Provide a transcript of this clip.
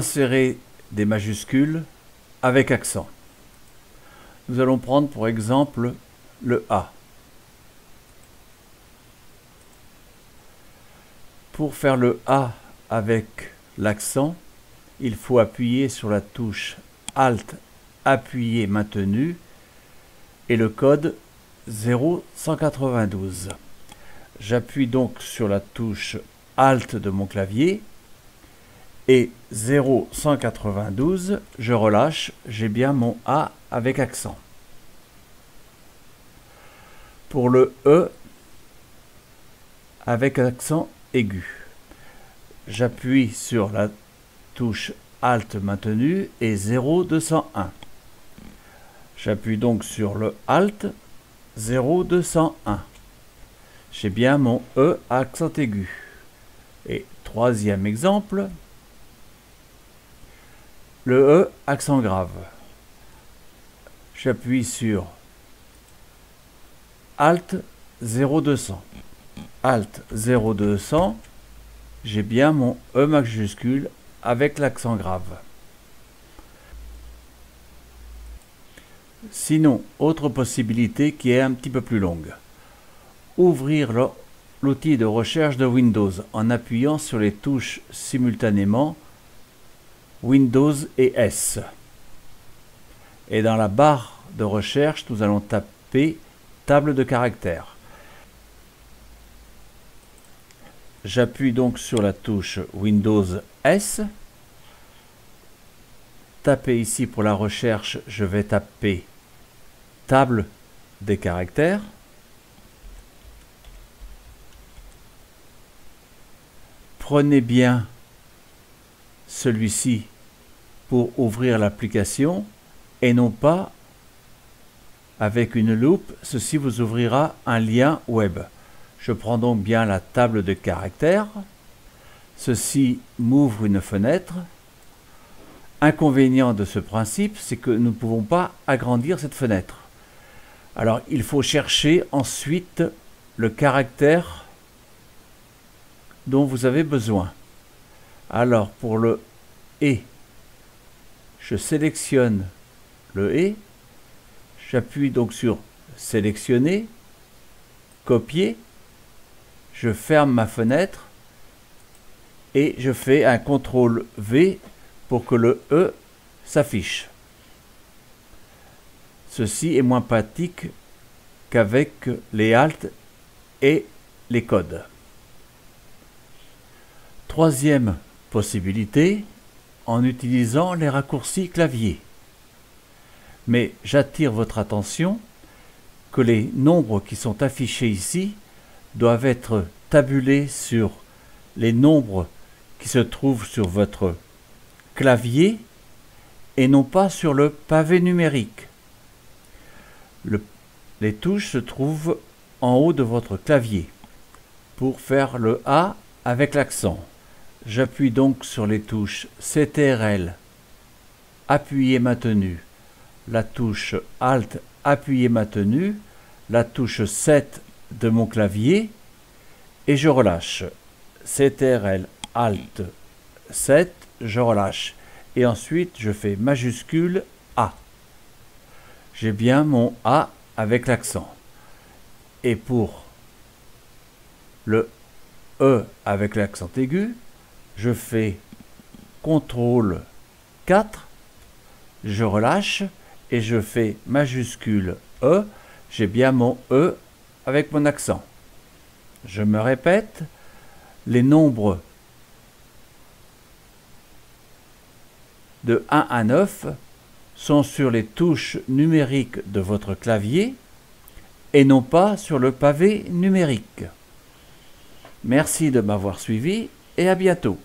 insérer des majuscules avec accent. Nous allons prendre pour exemple le A. Pour faire le A avec l'accent, il faut appuyer sur la touche Alt appuyé maintenu et le code 0192. J'appuie donc sur la touche Alt de mon clavier et 0192, je relâche, j'ai bien mon A avec accent. Pour le E avec accent aigu, j'appuie sur la touche Alt maintenu et 0201. J'appuie donc sur le Alt 0201. J'ai bien mon E à accent aigu. Et troisième exemple, le E accent grave. J'appuie sur Alt 0200. Alt 0200, j'ai bien mon E majuscule avec l'accent grave. Sinon, autre possibilité qui est un petit peu plus longue. Ouvrir l'outil de recherche de Windows en appuyant sur les touches simultanément Windows et S. Et dans la barre de recherche, nous allons taper table de caractères. J'appuie donc sur la touche Windows S. Taper ici pour la recherche, je vais taper table des caractères. Prenez bien celui-ci pour ouvrir l'application et non pas avec une loupe, ceci vous ouvrira un lien web. Je prends donc bien la table de caractères, ceci m'ouvre une fenêtre. Inconvénient de ce principe, c'est que nous ne pouvons pas agrandir cette fenêtre. Alors il faut chercher ensuite le caractère dont vous avez besoin. Alors pour le E, je sélectionne le E, j'appuie donc sur sélectionner, copier, je ferme ma fenêtre et je fais un CTRL V pour que le E s'affiche. Ceci est moins pratique qu'avec les Alt et les codes. Troisième possibilité, en utilisant les raccourcis clavier. Mais j'attire votre attention que les nombres qui sont affichés ici doivent être tabulés sur les nombres qui se trouvent sur votre clavier et non pas sur le pavé numérique. Les touches se trouvent en haut de votre clavier. Pour faire le A avec l'accent, j'appuie donc sur les touches CTRL, appuyé maintenu, la touche Alt appuyé maintenu, la touche 7 de mon clavier et je relâche. CTRL Alt 7, je relâche. Et ensuite, je fais majuscule A. J'ai bien mon A avec l'accent. Et pour le E avec l'accent aigu, je fais CTRL 4, je relâche et je fais majuscule E. J'ai bien mon E avec mon accent. Je me répète, les nombres de 1 à 9 sont sur les touches numériques de votre clavier et non pas sur le pavé numérique. Merci de m'avoir suivi et à bientôt.